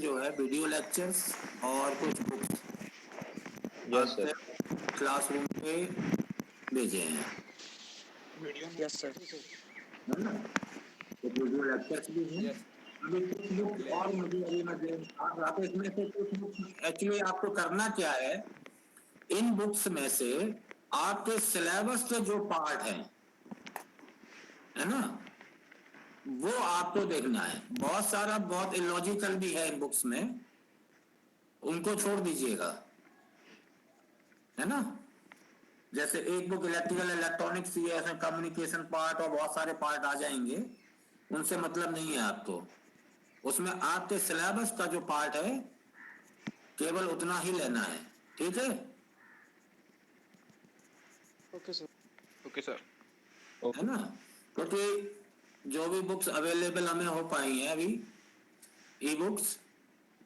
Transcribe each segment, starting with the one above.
जो है video lectures और कुछ बुक्स यस सर। क्लासरूम पे भेजे हैं, यस सर। है ना? तो वीडियो लेक्चर्स भी हैं। अभी कुछ बुक्स और मुझे अभी मैं देख रहा था, इसमें से कुछ बुक्स एक्चुअली आपको करना क्या है, इन बुक्स में से आपके सिलेबस के जो पार्ट हैं, है ना, वो आपको देखना है। बहुत सारा बहुत इलॉजिकल भी है इन बुक्स में, उनको छोड़ दीजिएगा, है ना। जैसे एक बुक इलेक्ट्रिकल इलेक्ट्रॉनिक्स ही है, उसमें कम्युनिकेशन पार्ट और बहुत सारे पार्ट आ जाएंगे, उनसे मतलब नहीं है आपको। उसमें आपके सिलेबस का जो पार्ट है केवल उतना ही लेना है, ठीक है? Okay sir. Okay sir. है ना, क्योंकि जो भी बुक्स अवेलेबल हमें हो पाई हैं अभी, ई बुक्स,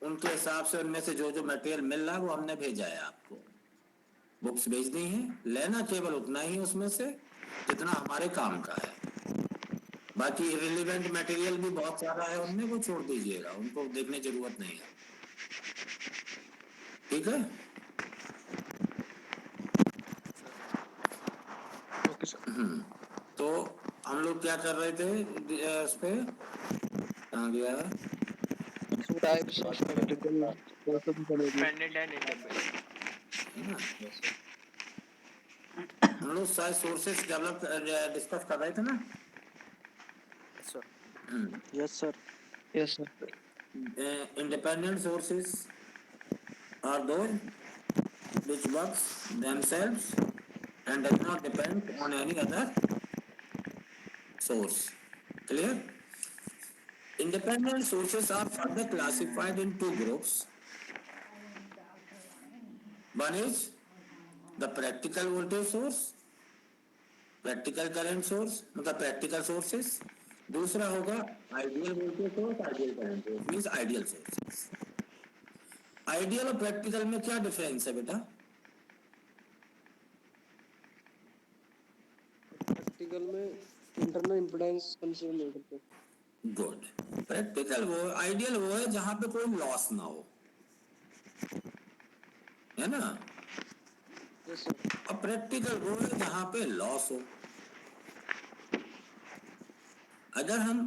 उनके हिसाब से उनमें से जो जो मटेरियल मिल रहा है वो हमने भेजा है आपको। बुक्स भेज दी हैं, लेना केवल उतना ही उसमें से जितना हमारे काम का है। बाकी रिलेवेंट मटेरियल भी बहुत सारा है उनमें, वो छोड़ दीजिएगा, उनको देखने की जरूरत नहीं है, ठीक है? Okay sir. तो हम लोग क्या कर रहे थे इस पे, कहाँ गया? Types of practical dependent and independent. है ना, यस सर। हम लोग सारे सोर्सेस डेवलप डिस्कस कर रहे थे ना। Yes sir. Yes sir. Independent sources are those which works themselves and does not depend on any other source. Clear? Independent sources are further classified in two groups. One is the practical voltage source, practical current source, मतलब practical sources. दूसरा होगा ideal voltage source, ideal current source, means ideal sources. Ideal और practical में क्या difference है बेटा? Practical में internal impedance consider नहीं करते। गुड। प्रैक्टिकल वो, आइडियल वो है जहां पे कोई लॉस ना हो, है ना। Yes sir. और प्रैक्टिकल वो है जहां पे लॉस हो। अगर हम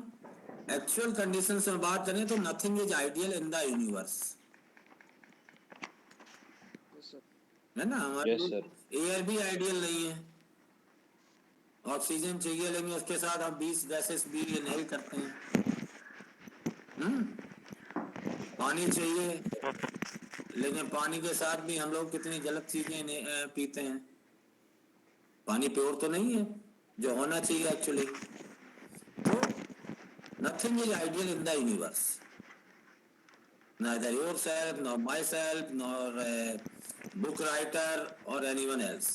एक्चुअल कंडीशन में बात करें तो nothing is ideal in the universe, yes sir. है ना। हमारे यस सर। एयर भी आइडियल नहीं है, ऑक्सीजन चाहिए लेकिन उसके साथ हम 20 गैसेस भी इनहेल करते हैं। पानी चाहिए लेकिन पानी के साथ भी हम लोग कितनी गलत चीजें पीते हैं। पानी प्योर तो नहीं है जो होना चाहिए एक्चुअली। तो nothing is ideal in the universe, neither yourself nor myself nor a book writer or anyone else.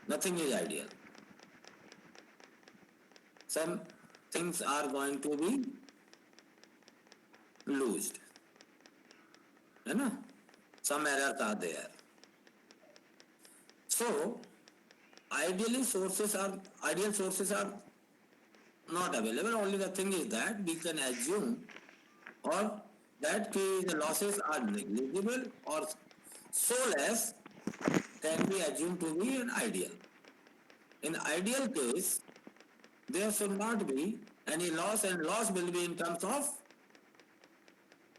Nothing is ideal. Some things are going to be loosed, है ना? Some errors are there. So ideal sources are not available. Only the thing is that we can assume or that the losses are negligible or so less can be assumed to be an ideal. In ideal case, there should not be any loss, and loss will be in terms of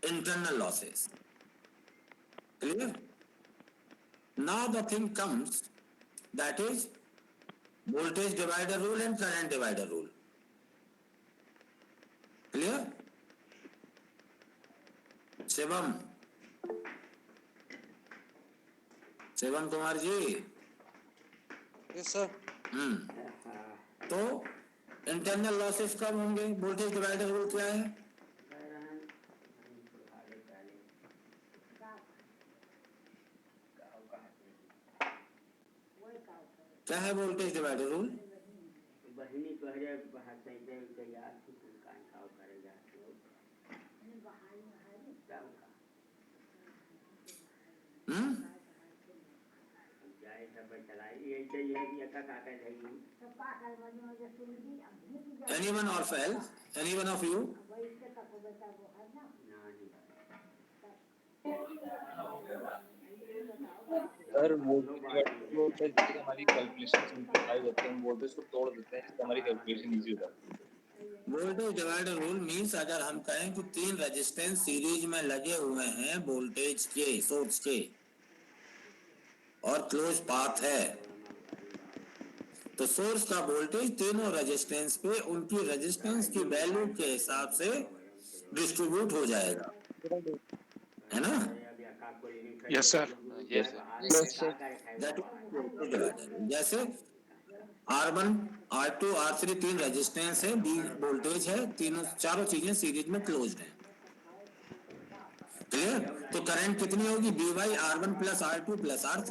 internal losses. Clear? Now the thing comes, that is voltage divider rule and current divider rule. Clear? Shivam Kumar ji. Yes sir. तो internal losses कब होंगे? Voltage divider rule क्या है? क्या है voltage divider rule? बहिनी पहले बहाते हैं तैयार थी का खाओ करेगा जाए सब चलाई ये चाहिए कि का काका जाएगी Anyone of else? Anyone of you? Sir voltage divider वो होता है जिससे हमारी कैलकुलेशन सिंपलीफाई होती है, हम वोल्टेज को तोड़ देते हैं जिससे हमारी कैलकुलेशन इजी हो जाती है। वोल्टेज डिवाइडर रूल मीन्स अगर हम कहें कि 3 रेजिस्टेंस सीरीज में लगे हुए हैं वोल्टेज के सोर्स के और क्लोज पाथ है, तो सोर्स का वोल्टेज तीनों रेजिस्टेंस पे उनकी रेजिस्टेंस की वैल्यू के हिसाब से डिस्ट्रीब्यूट हो जाएगा, है ना? Yes, sir. Yes Yes, sir. That is voltage divider. जैसे R1, R2, R3 तीन रेजिस्टेंस है, बी वोल्टेज है, तीनों चारों चीजें सीरीज में क्लोज्ड हैं। क्लियर? तो करंट कितनी होगी? V by R1 plus R2 plus R3।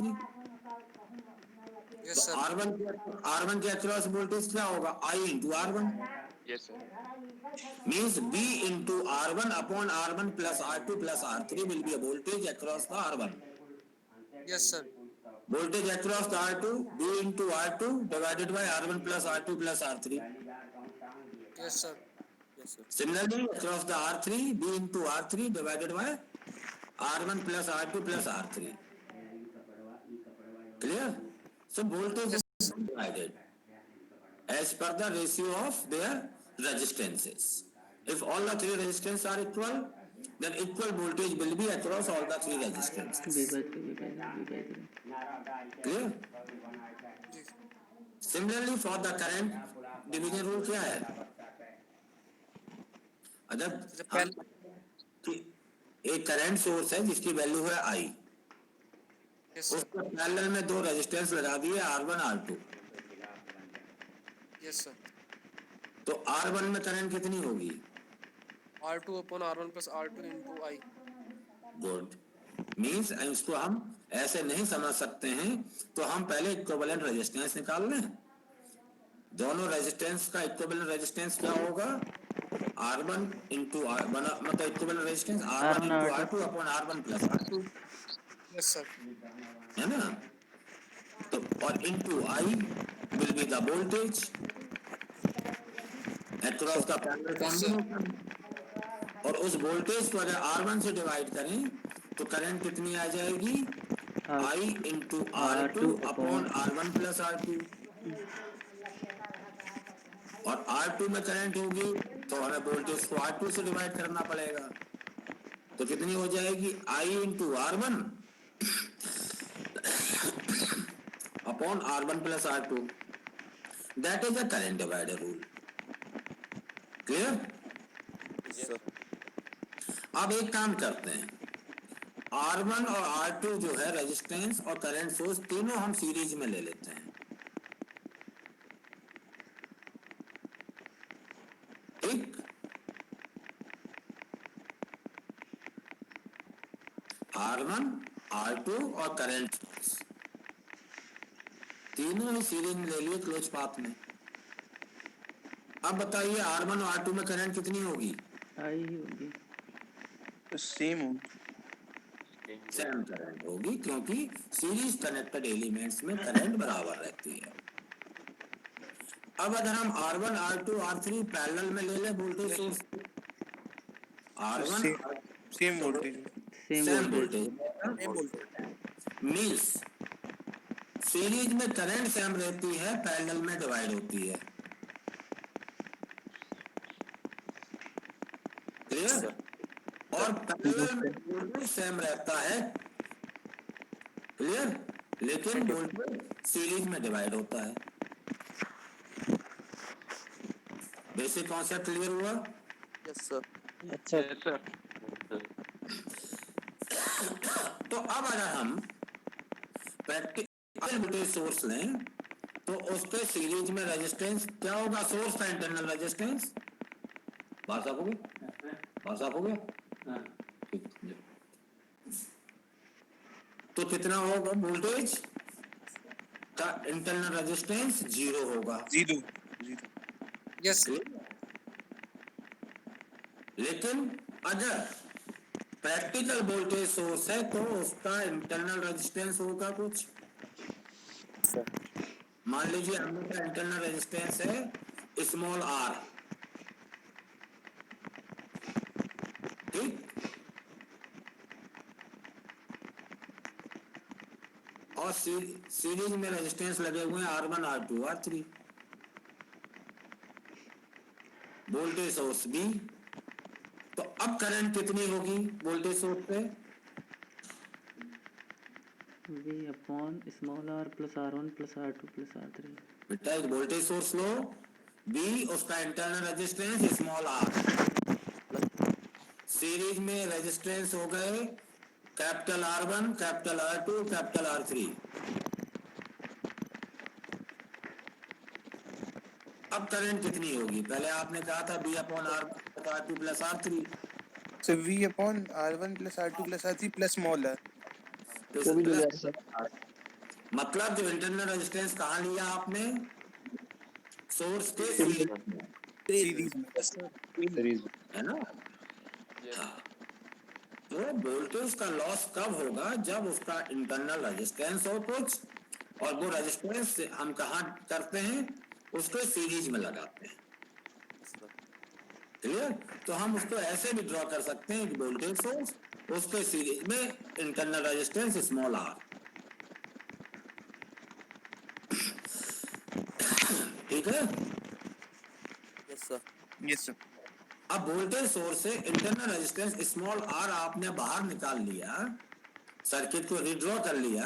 Yes, तो sir. R1 के अक्रॉस वोल्टेज क्या होगा? I into R1 Yes, sir. Means B into R1 upon R1 plus R2 plus R3 will be voltage across the R1। Yes, sir. Voltage across the R2 B into R2 divided by R1 plus R2 plus R3. Yes, sir. Yes, sir. Similarly, across the R3 B into R3 divided by R1 plus R2 plus R3. Clear? So voltage is divided as per the ratio of their resistances. If all the three resistances are equal, then equal voltage will be across all the three resistances. Clear? Similarly, for the current division rule क्या है? अगर हम एक current source है जिसकी value है I, Yes, sir. उसके parallel में दो रेजिस्टेंस लगा दिए R1 R2, Yes, sir. तो R1 में करंट कितनी होगी? R2 upon R1 plus R2 into I. Good. Means इसको हम ऐसे नहीं समझ सकते हैं, तो हम पहले इक्विवेलेंट रेजिस्टेंस निकाल लें। दोनों रेजिस्टेंस का इक्विवेलेंट रेजिस्टेंस क्या होगा? R1 इंटू मतलब equivalent resistance R1 into R2 upon R1 plus R2, Yes, sir. है ना? तो और into I will be the voltage across the parallel combination, और उस वोल्टेज को अगर R1 से डिवाइड करें तो करंट कितनी आ जाएगी? I into R2 upon R1 plus R2, और R2 में करंट होगी तो हमें वोल्टेज को R2 से डिवाइड करना पड़ेगा, तो कितनी हो जाएगी? I into R1 upon R1 plus R2। That is a current divider rule. Clear? अब एक काम करते हैं, R1 और R2 जो है रेजिस्टेंस और करंट सोर्स तीनों हम सीरीज में ले लेते हैं। ठीक, R1, R2 और करंट सोर्स तीनों ही सीरीज में ले लिए क्लोज पाथ में। अब बताइए R1 और R2 में करंट कितनी होगी? Same होगी। सेम करंट होगी, क्योंकि सीरीज कनेक्टेड एलिमेंट्स में करंट बराबर रहती है। अब अगर हम R1, R2, R3 पैरेलल में ले लें voltage source, R1 Same voltage। Same voltage means series में करंट सेम रहती है, पैरेलल में डिवाइड होती है। क्लियर? और पैरेलल में वोल्टेज सेम रहता है, क्लियर, लेकिन वोल्टेज सीरीज में डिवाइड होता है। बेसिक कॉन्सेप्ट क्लियर हुआ? Yes, sir. Yes, sir. तो अब अगर हम प्रैक्टिकल वोल्टेज सोर्स लें तो उसके सीरीज में रेजिस्टेंस क्या होगा? सोर्स का इंटरनल रेजिस्टेंस। बात साफ हो गया? बात साफ हो गया? तो कितना होगा? वोल्टेज का इंटरनल रेजिस्टेंस 0 होगा। Zero। Yes. लेकिन अगर प्रैक्टिकल वोल्टेज सोर्स है तो उसका इंटरनल रेजिस्टेंस होगा कुछ। मान लीजिए हम लोग का इंटरनल रेजिस्टेंस है स्मॉल r, ठीक, और सीरीज में रेजिस्टेंस लगे हुए हैं R1 R2 R3, voltage source भी। तो अब करंट कितनी होगी वोल्टेज सोर्स पे? V upon small r plus R1 plus R2 plus R3। बेटा एक वोल्टेज सोर्स लो, B उसका internal resistance small r, series में रेजिस्टेंस हो गए capital R1 capital R2 capital R3। अब करंट कितनी होगी? पहले आपने कहा था B upon R2 plus R3, So V upon R1 plus R2 plus R3 plus small r. वो भी जुड़ जाएगा सर। मतलब जो इंटरनल रेजिस्टेंस कहाँ लिया आपने? सोर्स के सीरीज में, Series में. सीरीज है ना? हाँ। तो वोल्टेज का लॉस कब होगा? जब उसका इंटरनल रेजिस्टेंस हो कुछ, और वो रेजिस्टेंस हम कहाँ करते हैं? उसको सीरीज में लगाते हैं। क्लियर? तो हम उसको ऐसे भी ड्रॉ कर सकते हैं कि वोल्टेज सोर्स उसके सीरीज में इंटरनल रेजिस्टेंस स्मॉल r, ठीक है? Yes sir. अब वोल्टेज सोर्स से इंटरनल रेजिस्टेंस स्मॉल r आपने बाहर निकाल लिया, सर्किट को रिड्रॉ कर लिया,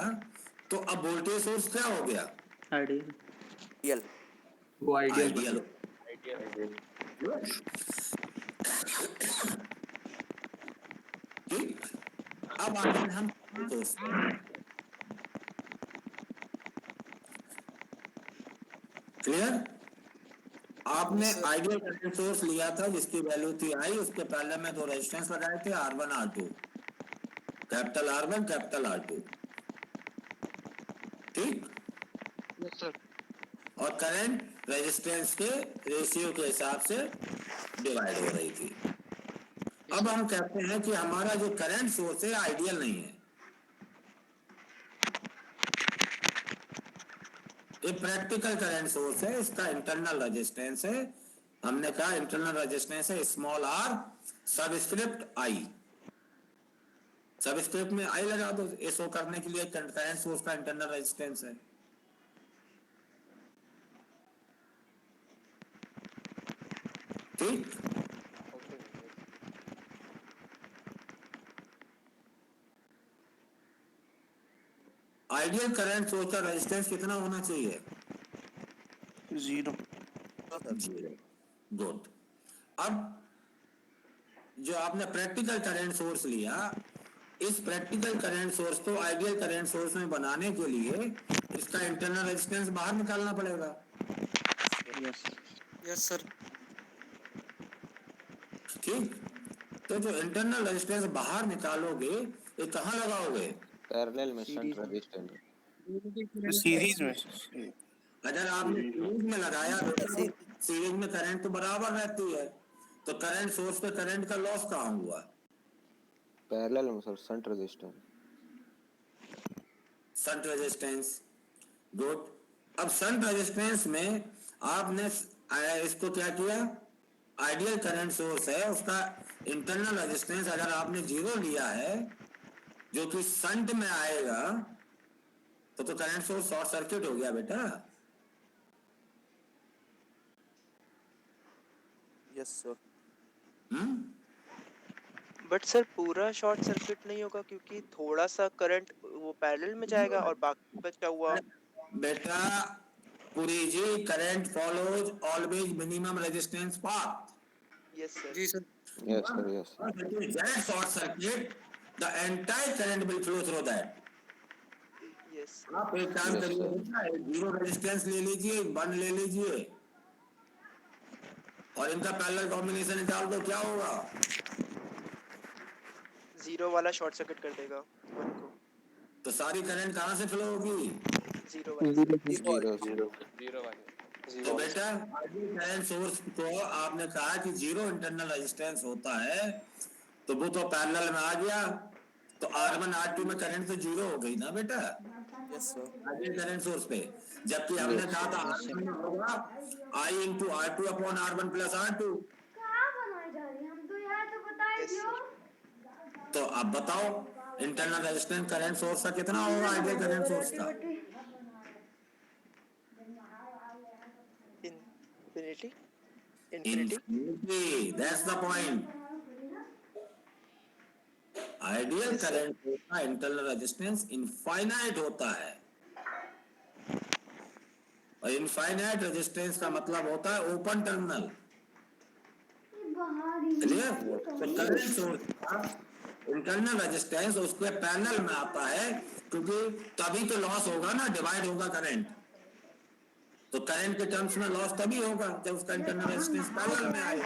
तो अब वोल्टेज सोर्स क्या हो गया? आइडियल। वो आइडियल आइडियल। ठीक। अब आते हैं हम सोर्स, क्लियर? आपने आइडियल करंट सोर्स लिया था जिसकी वैल्यू थी I, उसके पहले में दो रेजिस्टेंस लगाए थे R1 R2, capital R1 capital R2, ठीक? Yes sir. और करंट रेजिस्टेंस के रेशियो के हिसाब से डिवाइड हो रही थी। अब हम कहते हैं कि हमारा जो करंट सोर्स है आइडियल नहीं है, ये प्रैक्टिकल करंट सोर्स है, इसका इंटरनल रेजिस्टेंस है, हमने कहा इंटरनल रेजिस्टेंस है small r subscript I, subscript में I लगा दो, ये शो करने के लिए करंट सोर्स का इंटरनल रेजिस्टेंस है। ठीक? आइडियल करंट सोर्स का रेजिस्टेंस कितना होना चाहिए? 0. गुड। अब जो आपने प्रैक्टिकल करंट सोर्स लिया, इस प्रैक्टिकल करंट सोर्स को आइडियल करंट सोर्स में बनाने के लिए इसका इंटरनल रेजिस्टेंस बाहर निकालना पड़ेगा। Yes sir. ठीक? तो जो इंटरनल रेजिस्टेंस बाहर निकालोगे, ये कहाँ लगाओगे? पैरेलल में शंट रेजिस्टेंस Series में. अगर आपने सीरीज में लगाया तो सीरीज में करंट तो बराबर रहती है, तो करंट सोर्स पे करंट का लॉस कहाँ हुआ? पैरेलल में sir shunt resistance shunt resistance. Good. अब शंट रेजिस्टेंस में आपने इसको क्या किया? आइडियल करंट सोर्स है, उसका इंटरनल रेजिस्टेंस अगर आपने 0 लिया है जो कि शंट में आएगा, तो करंट सोर्स शॉर्ट सर्किट हो गया बेटा। Yes sir. बट सर पूरा शॉर्ट सर्किट नहीं होगा क्योंकि थोड़ा सा करंट वो पैरेलल में जाएगा और बाकी बचा हुआ। बेटा Puri ji, current follows always minimum resistance path. Yes sir. जी sir. Yes sir yes That short circuit, the entire current will flow through that. Yes आप एक काम Yes, करिए sir. बेटा, 0 रेजिस्टेंस ले लीजिए, 1 ले लीजिए और इनका पैरेलल कॉम्बिनेशन निकाल दो, क्या होगा? 0 वाला शॉर्ट सर्किट कर देगा 1 को। तो सारी करंट कहाँ से फ्लो होगी? 0 वाला। जीरो तो बेटा करंट सोर्स को आपने कहा कि 0 इंटरनल रेजिस्टेंस होता है, तो वो तो पैरेलल में आ गया, तो R1 R2 में करंट तो 0 हो गई ना बेटा। Yes sir. Ideal current source पे, जबकि हमने कहा था R1 में होगा I into R2 upon R1 plus R2। कहाँ बनाई जा रही है? हम तो यहाँ तो बताए Yes, दियो। तो अब बताओ इंटरनल रेजिस्टेंस करंट सोर्स का कितना होगा आइडियल करंट सोर्स का? infinity infinity Infinity. That's the point. Ideal Yes, sir. Current source का इंटरनल रेजिस्टेंस इनफाइनाइट होता है, और इनफाइनाइट रेजिस्टेंस का मतलब होता है ओपन टर्मिनल। क्लियर? तो करंट सोर्स का इंटरनल रेजिस्टेंस उसके पैरेलल में आता है, क्योंकि तभी तो लॉस होगा ना, डिवाइड होगा करंट। तो करंट के टर्म्स में लॉस तभी होगा जब उसका इंटरनल रेजिस्टेंस पैरेलल में आए।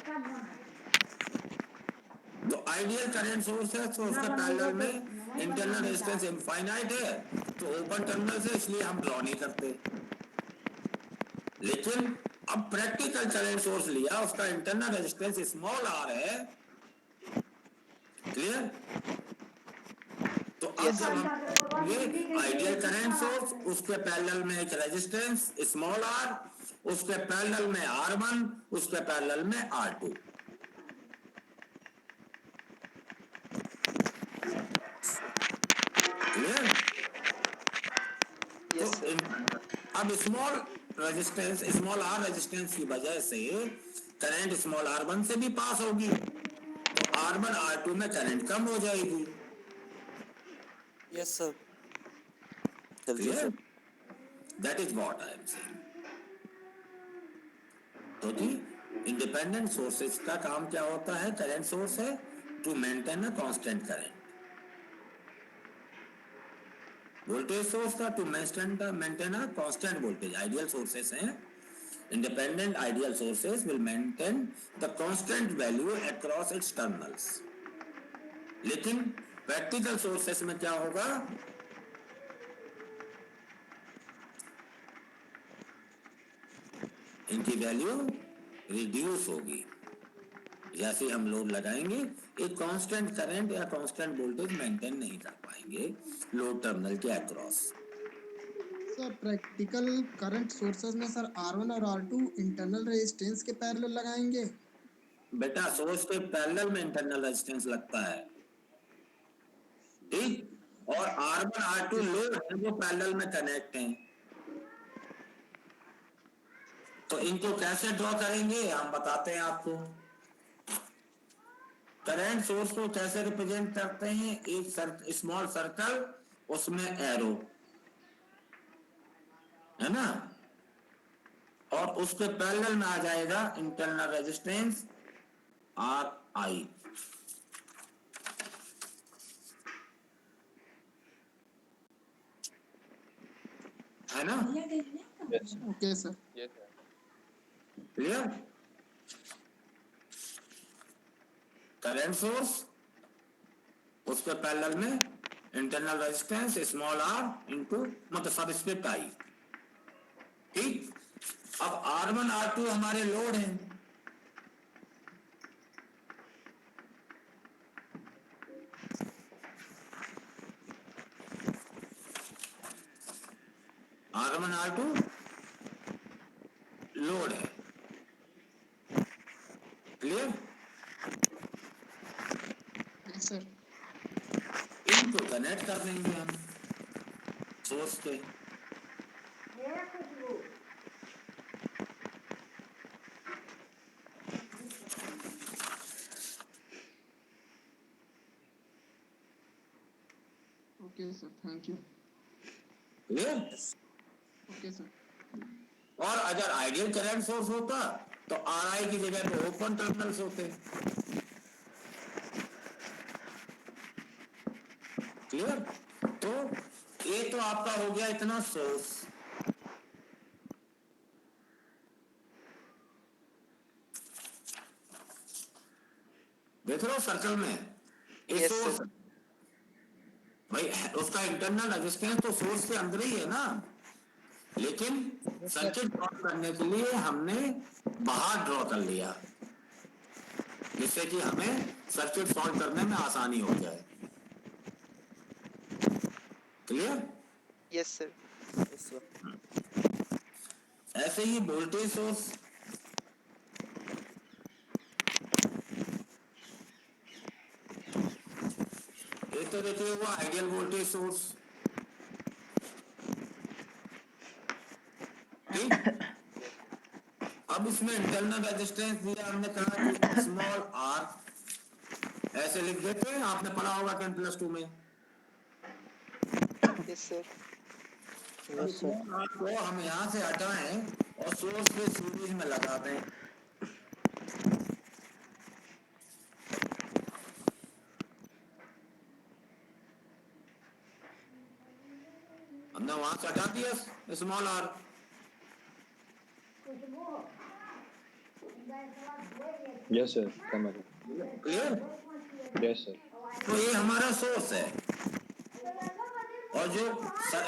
तो आइडियल करंट सोर्स है तो उसका पैरेलल में इंटरनल रेजिस्टेंस इनफाइनाइट है, तो ओपन टर्मिनल से इसलिए हम ड्रॉ नहीं करते। लेकिन अब प्रैक्टिकल करंट सोर्स लिया, उसका इंटरनल रेजिस्टेंस स्मॉल आर है। क्लियर? तो अब Yes, जब हम ये आइडियल करंट सोर्स, उसके पैरेलल में एक रेजिस्टेंस स्मॉल आर, उसके पैरेलल में R1, उसके पैरेलल में R2। क्लियर? yes, sir. तो अब small resistance, small r resistance की वजह से करंट स्मॉल R1 से भी पास होगी, तो R1 R2 में करंट कम हो जाएगी। Yes sir. Clear? That is what I am saying. तो जी इंडिपेंडेंट सोर्सेज का काम क्या होता है? करंट सोर्स है to maintain a constant current, voltage source का to maintain a constant voltage. Ideal sources हैं, independent ideal sources will maintain the constant value across its terminals. लेकिन प्रैक्टिकल सोर्सेस में क्या होगा? इनकी वैल्यू रिड्यूस होगी। जैसे हम लोड लगाएंगे, एक कांस्टेंट करंट या कांस्टेंट वोल्टेज मेंटेन नहीं कर पाएंगे लोड टर्मिनल के across. Sir practical current sources में सर R1 और R2 इंटरनल रेजिस्टेंस के पैरेलल लगाएंगे। बेटा सोर्स के पैरेलल में इंटरनल रेजिस्टेंस लगता है, ठीक? और R1 R2 लोड है जो पैरेलल में कनेक्ट हैं। तो इनको कैसे ड्रॉ करेंगे हम बताते हैं आपको। करंट सोर्स को कैसे रिप्रेजेंट करते हैं? एक स्मॉल सर्कल, उसमें एरो है ना, और उसके पैरेलल में आ जाएगा इंटरनल रेजिस्टेंस RI। है ना? Yes, okay sir. yes, sir. Clear? Current source, उसके पैरेलल में internal resistance small r into मतलब सबस्क्रिप्ट I। ठीक? अब R1 R2 हमारे लोड हैं, R1 R2 लोड है। क्लियर? Yes sir. इनको कनेक्ट कर देंगे हम सोर्स के। Okay sir, thank you. Clear? Okay sir. और अगर आइडियल करंट सोर्स होता तो RI की जगह पे ओपन टर्मिनल्स होते। क्लियर? तो ये तो आपका हो गया इतना सोर्स। देख रहे हो सर्कल में ये Yes, सोर्स, sir. भाई उसका इंटरनल रेजिस्टेंस तो सोर्स के अंदर ही है ना, लेकिन सर्किट ड्रॉ करने के लिए हमने बाहर ड्रॉ कर लिया, जिससे कि हमें सर्किट सॉल्व करने में आसानी हो जाए। क्लियर? Yes, sir. ऐसे ही वोल्टेज सोर्स, ये तो देखिए वो आइडियल वोल्टेज सोर्स, ठीक। अब इसमें इंटरनल रेजिस्टेंस दिया, हमने कहा कि स्मॉल आर ऐसे लिख देते हैं, आपने पढ़ा होगा 10+2 में। Yes sir. Yes sir. Small r को हम यहाँ से हटाएं और सोर्स के सीरीज में लगा दें। हमने वहां से हटा दिया स्मॉल आर। यस सर, समझ क्लियर? Yes sir. तो ये हमारा सोर्स है, और जो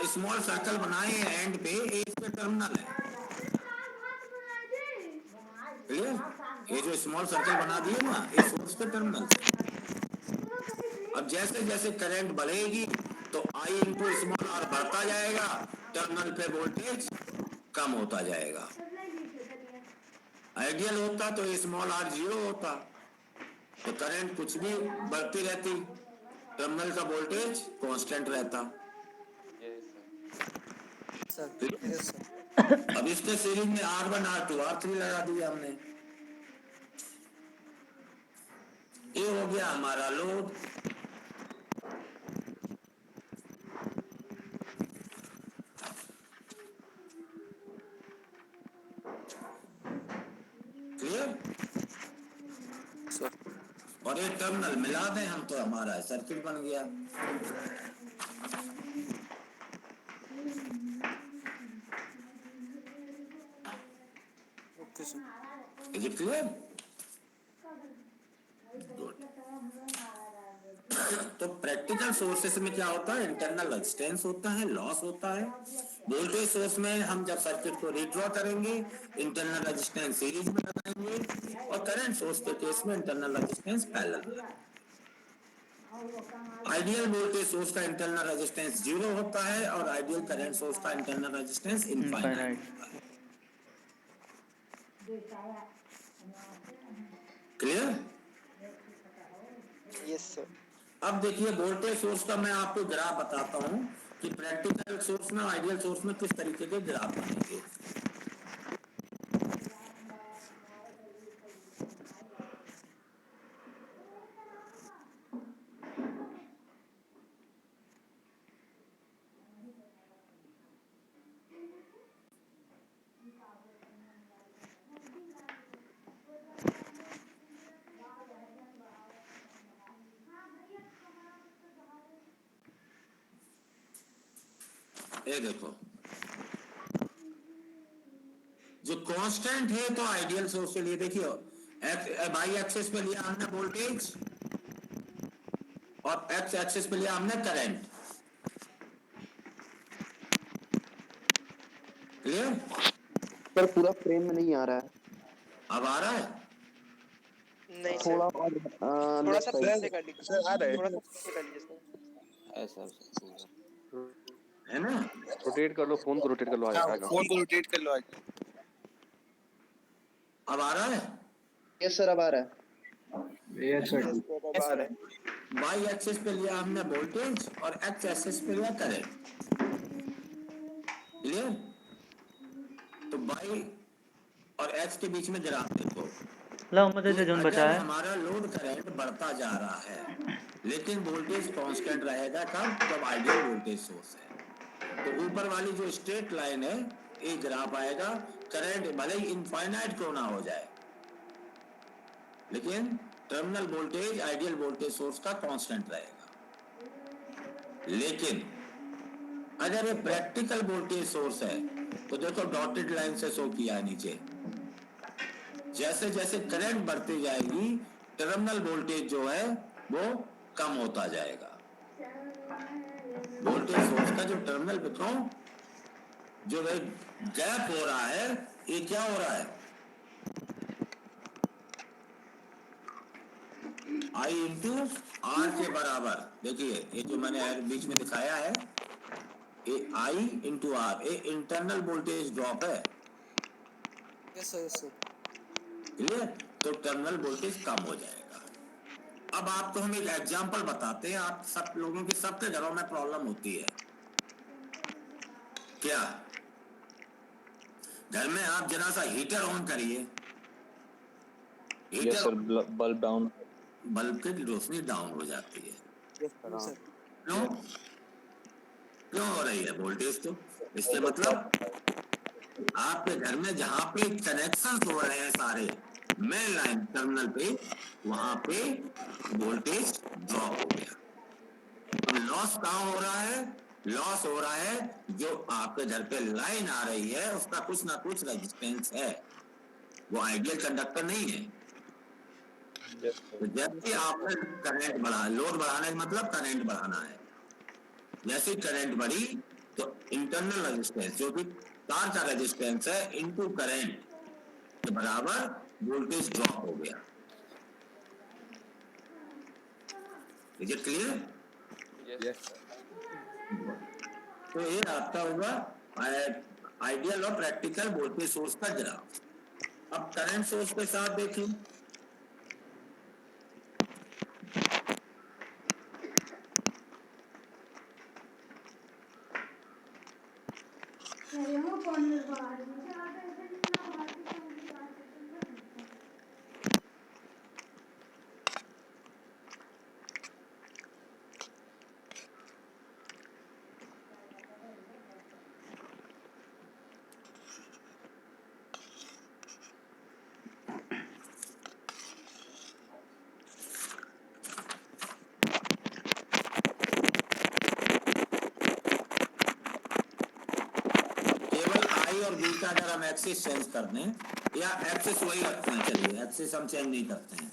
स्मॉल सर्कल बनाए हैं एंड पे, ये इसके टर्मिनल है। क्लियर? ये जो स्मॉल सर्कल बना दिए ना, ये सोर्स के टर्मिनल है। अब जैसे जैसे करंट बढ़ेगी तो I इंटू स्मॉल आर बढ़ता जाएगा, टर्मिनल पे वोल्टेज कम होता जाएगा। आइडियल होता तो स्मॉल आर 0 होता, तो करंट कुछ भी बढ़ती रहती, टर्मिनल का वोल्टेज कांस्टेंट रहता। Yes sir. अब इसके सीरीज में R1 R2 R3 लगा दिया हमने। ये हो गया हमारा लोड। क्लियर? और ये टर्मिनल मिला दें हम तो हमारा सर्किट बन गया। Okay sir. Is it clear? Good. तो प्रैक्टिकल सोर्सेस में क्या होता है? इंटरनल रेजिस्टेंस होता है, लॉस होता है। वोल्टेज सोर्स में हम जब सर्किट को रीड्रॉ करेंगे, इंटरनल रेजिस्टेंस सीरीज में लगाएंगे, और करंट सोर्स के केस में internal resistance parallel. Ideal voltage source का इंटरनल रेजिस्टेंस 0 होता है, और आइडियल करंट सोर्स का इंटरनल रेजिस्टेंस इनफाइनाइट होता है। क्लियर? Yes sir. अब देखिए वोल्टेज सोर्स का मैं आपको ग्राफ बताता हूं कि प्रैक्टिकल सोर्स में, आइडियल सोर्स में किस तरीके के ग्राफ बनेंगे। ये देखो, जो कांस्टेंट है तो आइडियल सोर्स के लिए देखिए, वाई एक्सिस पे लिया हमने वोल्टेज, और एक्स एक्सिस पे लिया हमने करंट। क्लियर? सर पूरा फ्रेम में नहीं आ रहा है। अब आ रहा है? नहीं थोड़ा सर, और थोड़ा सा पीछे कर लीजिए। सर आ रहा है। थोड़ा सा पीछे कर लीजिए सर। ऐसा है ना? रोटेट कर लो, फोन को रोटेट कर लो, आएगा। फोन को रोटेट कर लो आज। अब आ रहा है? यस सर, अब आ रहा है। Yes sir. अब आ रहा है। वाई एक्सिस पे लिया हमने वोल्टेज, और एक्स एक्सिस पे लिया करंट। क्लियर? तो वाई और एक्स के बीच में ग्राफ देखो। लाओ मुझे से जोन बचा अगर है। हमारा लोड करंट बढ़ता जा रहा है, लेकिन वोल्टेज कांस्टेंट रहेगा, कब? जब आइडियल वोल्टेज सोर्स है। तो ऊपर वाली जो स्ट्रेट लाइन है, ये ग्राफ आएगा। करंट भले ही इनफाइनाइट क्यों ना हो जाए, लेकिन terminal voltage ideal voltage source का कांस्टेंट रहेगा। लेकिन अगर ये प्रैक्टिकल वोल्टेज सोर्स है, तो देखो डॉटेड लाइन से शो किया है नीचे। जैसे जैसे करंट बढ़ती जाएगी, टर्मिनल वोल्टेज जो है वो कम होता जाएगा। वोल्टेज सोर्स का जो टर्मिनल पे जो गैप हो रहा है, ये क्या हो रहा है? I इंटू आर के बराबर। देखिए ये जो मैंने बीच में दिखाया है, ये I इंटू आर, ये इंटरनल वोल्टेज ड्रॉप है। Yes sir, yes sir. Clear? तो टर्मिनल वोल्टेज कम हो जाएगा। अब आपको हम एक एग्जांपल बताते हैं, आप सब लोगों की सबके घरों में प्रॉब्लम होती है क्या? घर में आप जरा सा हीटर ऑन करिए, yes heater sir, bulb down. Bulb की रोशनी डाउन हो जाती है। यस सर, हाँ। क्यों क्यों हो रही है? वोल्टेज तो, इसके मतलब आपके घर में जहां पे कनेक्शन हो रहे हैं सारे मेन लाइन टर्मिनल पे, वहां पे वोल्टेज ड्रॉप हो गया। अब लॉस कहाँ हो रहा है? लॉस हो रहा है जो आपके घर पे लाइन आ रही है उसका कुछ ना कुछ रेजिस्टेंस है, वो आइडियल कंडक्टर नहीं है। यस तो सर। जब भी आपने करंट बढ़ा, लोड बढ़ाने का मतलब करंट बढ़ाना है, जैसे करंट बढ़ी तो इंटरनल रेजिस्टेंस जो कि तार का रेजिस्टेंस है इनटू करंट के बराबर वोल्टेज ड्रॉप हो गया। Is it clear? Yes sir. तो ये आपका होगा आइडियल और प्रैक्टिकल वोल्टेज सोर्स का ग्राफ। अब करंट सोर्स के साथ देखिए, केवल आई और बी का अगर हम एक्सिस चेंज कर दें, या एक्सिस वही रखते हैं, चलिए एक्सिस हम चेंज नहीं करते हैं।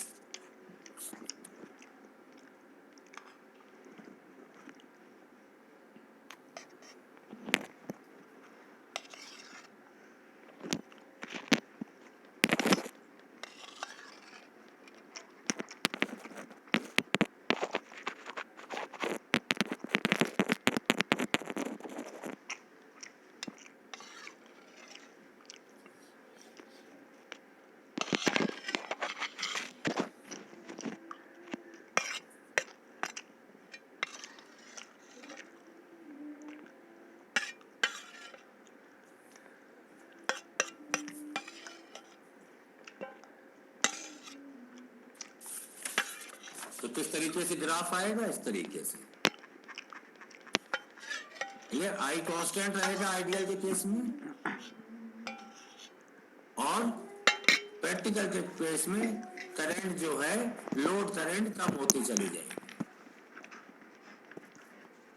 तो किस तरीके से ग्राफ आएगा? इस तरीके से। ये आई कांस्टेंट रहेगा आइडियल के केस में, और प्रैक्टिकल के केस में करंट जो है, लोड करंट कम होती चली जाएगी।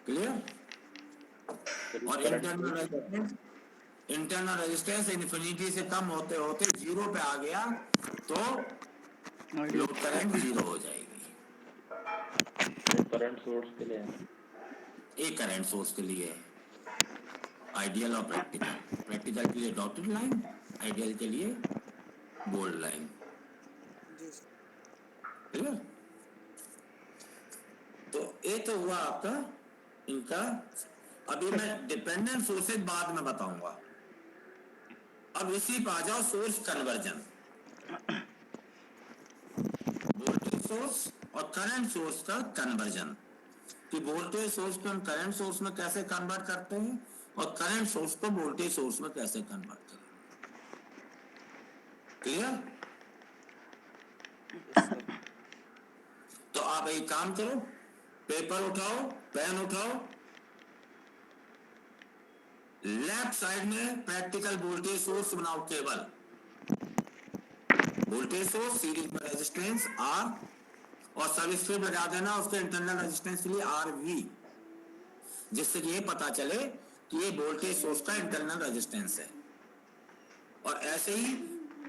क्लियर? और इंटरनल रेजिस्टेंस इन्फिनिटी से कम होते होते जीरो पे आ गया तो लोड करंट जीरो हो जाएगी। करंट सोर्स के लिए एक करंट सोर्स के लिए आइडियल और प्रैक्टिकल, प्रैक्टिकल के लिए डॉटेड लाइन, आइडियल के लिए बोल्ड लाइन। क्लियर? तो ये तो हुआ आपका इनका। अभी मैं डिपेंडेंट सोर्सेज बाद में बताऊंगा। अब इसी पे आ जाओ सोर्स कन्वर्जन। वोल्टेज सोर्स और करंट सोर्स का कन्वर्जन, कि वोल्टेज सोर्स को हम करंट सोर्स में कैसे कन्वर्ट करते हैं और करंट सोर्स को वोल्टेज सोर्स में कैसे कन्वर्ट करें। क्लियर? तो आप एक काम करो, पेपर उठाओ, पेन उठाओ, लेफ्ट साइड में प्रैक्टिकल वोल्टेज सोर्स बनाओ। केवल वोल्टेज सोर्स, सीरीज में रेजिस्टेंस आर, और सबस्क्रिप्ट लगा देना उसके इंटरनल रेजिस्टेंस के लिए आर वी, जिससे ये पता चले कि ये वोल्टेज सोर्स का इंटरनल रेजिस्टेंस है। और ऐसे ही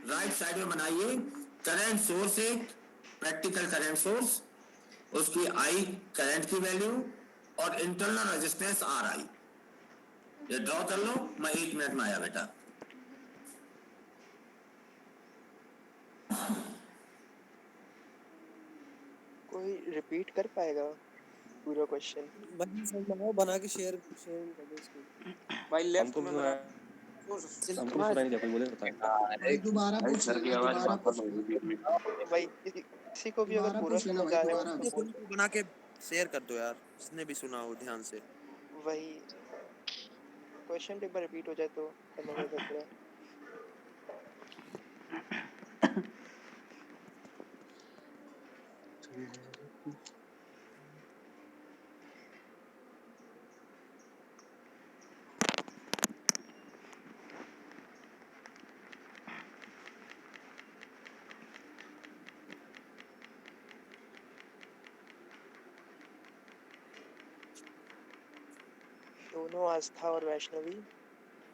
राइट साइड में बनाइए करंट सोर्स, एक प्रैक्टिकल करंट सोर्स, उसकी आई करंट की वैल्यू और इंटरनल रेजिस्टेंस आर आई। ये ड्रॉ कर लो, मैं 1 मिनट में आया बेटा। कोई रिपीट कर पाएगा पूरा क्वेश्चन? बना के शेयर कर दो इसको भाई लेफ्ट हमको में भी बना। हमको सुनाई नहीं दिया, कोई बोले बताएं। भाई दोबारा पूछ सर की आवाज दोबारा वापस पूछ हो गई। भाई किसी को भी अगर दोबारा पूरा पूछ लेना समझ भाई, आ रहा दोबारा है तो बना के शेयर कर दो यार, जिसने भी सुना हो ध्यान से। वही क्वेश्चन एक बार रिपीट हो जाए तो करने का क्या पड़ा। दोनों आस्था और वैष्णवी,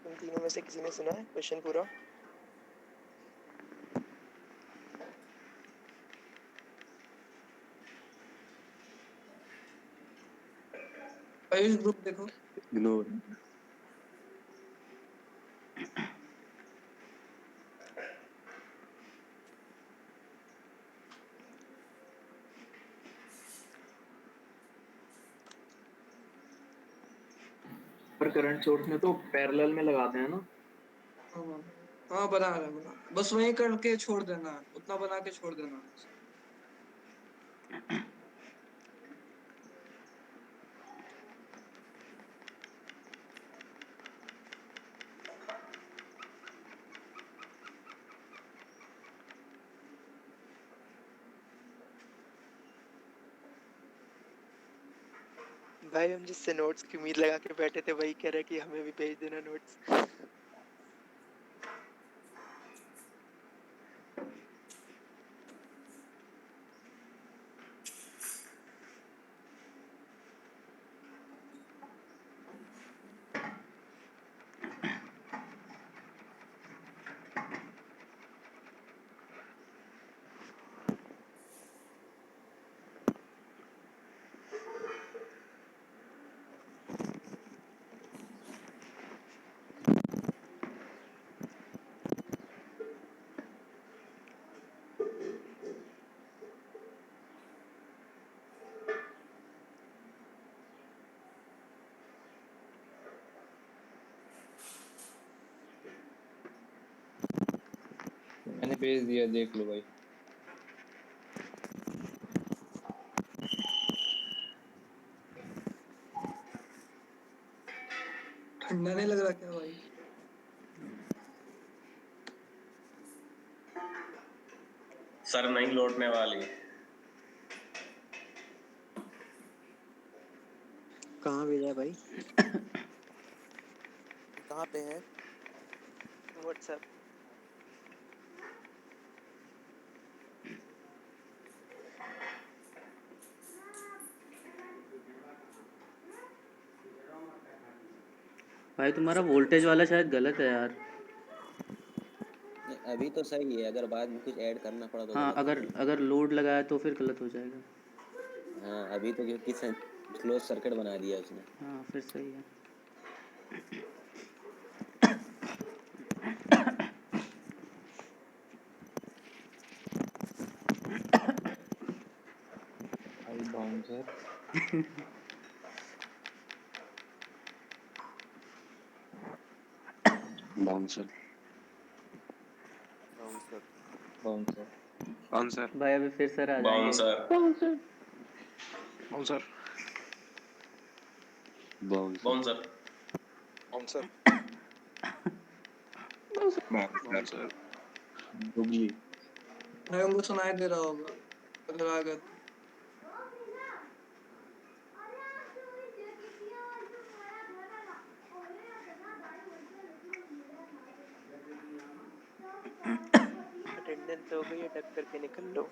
इन तीनों में से किसी ने सुना है क्वेश्चन पूरा? आयुष ग्रुप देखो। इग्नोर। पर करंट सोर्स में तो पैरेलल में लगाते हैं ना। हाँ हाँ, बना रहा है, बना, बस वही करके छोड़ देना है, उतना बना के छोड़ देना है। भाई हम जिससे नोट्स की उम्मीद लगा के बैठे थे वही कह रहा है कि हमें भी भेज देना नोट्स। मैंने भेज दिया, देख लो भाई। ठंडा नहीं लग रहा क्या भाई? सर नहीं लौटने वाली। कहाँ भेजा है भाई? कहाँ पे है? व्हाट्सएप। भाई तुम्हारा वोल्टेज वाला शायद गलत है यार। नहीं, अभी तो सही है, अगर बाद में कुछ ऐड करना पड़ा तो हाँ, गलत हो अगर जाएगा। अगर लोड लगाया तो फिर गलत हो जाएगा। हाँ, अभी तो क्योंकि क्लोज सर्किट बना दिया उसने। हाँ फिर सही है। भाई bouncer. Bouncer. Bouncer. Bouncer. Bouncer. भाई अभी फिर सर आ जाएंगे। Bouncer bouncer. Bouncer. Bouncer answer. Bouncer. डुगली। भाई हमको सुनाई दे रहा होगा अगर आ गया तो। अटेंडेंस हो गई है, टक करके निकल लो।